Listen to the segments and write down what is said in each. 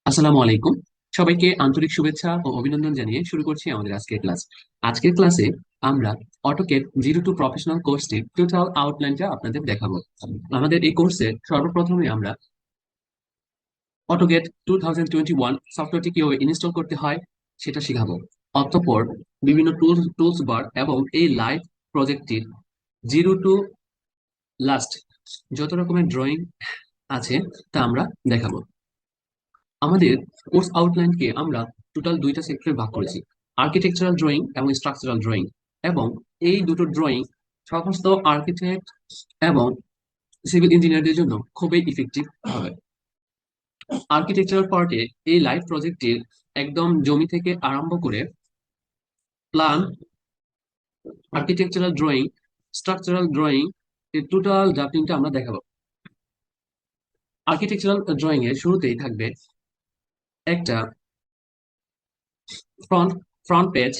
আসসালামু আলাইকুম। সবাইকে আন্তরিক শুভেচ্ছা ও অভিনন্দন জানিয়ে শুরু করছি আমাদের আজকের ক্লাস। আজকের ক্লাসে আমরা অটোক্যাড 0 টু প্রফেশনাল কোর্সটির টোটাল আউটলাইনটা আপনাদের দেখাবো। আমাদের এই কোর্সে সর্বপ্রথমে আমরা অটোক্যাড 2021 সফটওয়্যারটি কিভাবে ইনস্টল করতে হয় সেটা শিখাবো। অতঃপর বিভিন্ন টুলস বার এবং এই লাইভ প্রজেক্টটির 0 টু লাস্ট যত রকমের ড্রয়িং আছে তা আমরা দেখাবো। আমাদের কোর্স আউটলাইনকে আমরা টোটাল দুইটা সেক্টরে ভাগ করেছি, আর্কিটেকচারাল ড্রয়িং এবং স্ট্রাকচারাল ড্রয়িং। এবং এই দুটো ড্রয়িং সমস্ত আর্কিটেক্ট এবং সিভিল ইঞ্জিনিয়ারদের জন্য খুবই ইফেক্টিভ হবে। আর্কিটেকচারাল পার্টে এই লাইভ প্রজেক্টের একদম জমি থেকে আরম্ভ করে plan, architectural drawing, structural drawing এর টোটাল ড্রাফটিংটা আমরা দেখাবো। আর্কিটেকচারাল ড্রয়িং এর শুরুতেই থাকবে একটা ফ্রন্ট ফ্রন্ট পেজ,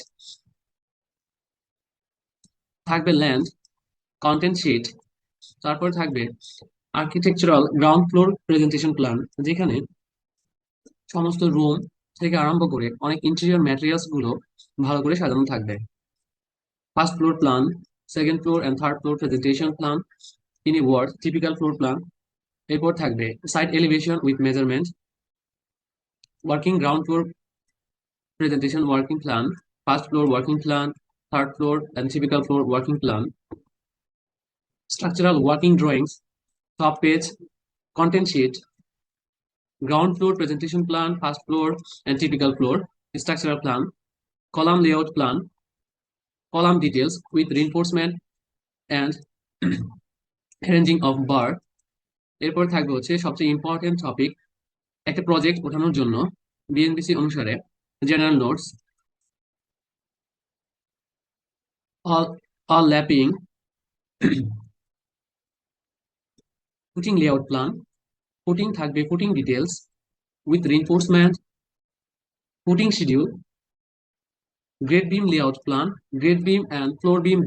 থাকবে ল্যান্ড, কন্টেন্ট শিট, তারপর থাকবে architectural ground floor presentation plan, যেখানে সমস্ত রুম থেকে আরম্ভ করে অনেক ইন্টেরিয়র ম্যাটেরিয়ালস গুলো ভালো করে সাজানো থাকবে। First floor plan, second floor and third floor presentation plan, in a word typical floor plan. এরপর থাকবে site elevation with measurement, working ground floor presentation working plan, first floor working plan, third floor and typical floor working plan, structural working drawings, top page, content sheet, ground floor presentation plan, first floor and typical floor, structural plan, column layout plan, column details with reinforcement and arranging of bar. এরপর থাকবে হচ্ছে সবচেয়ে important topic, একটা project ওঠানোর জন্য BNBC অনুসারে general notes, all lapping, footing layout plan, footing থাকবে footing details with reinforcement, footing schedule, grade beam layout plan, grade beam and floor beam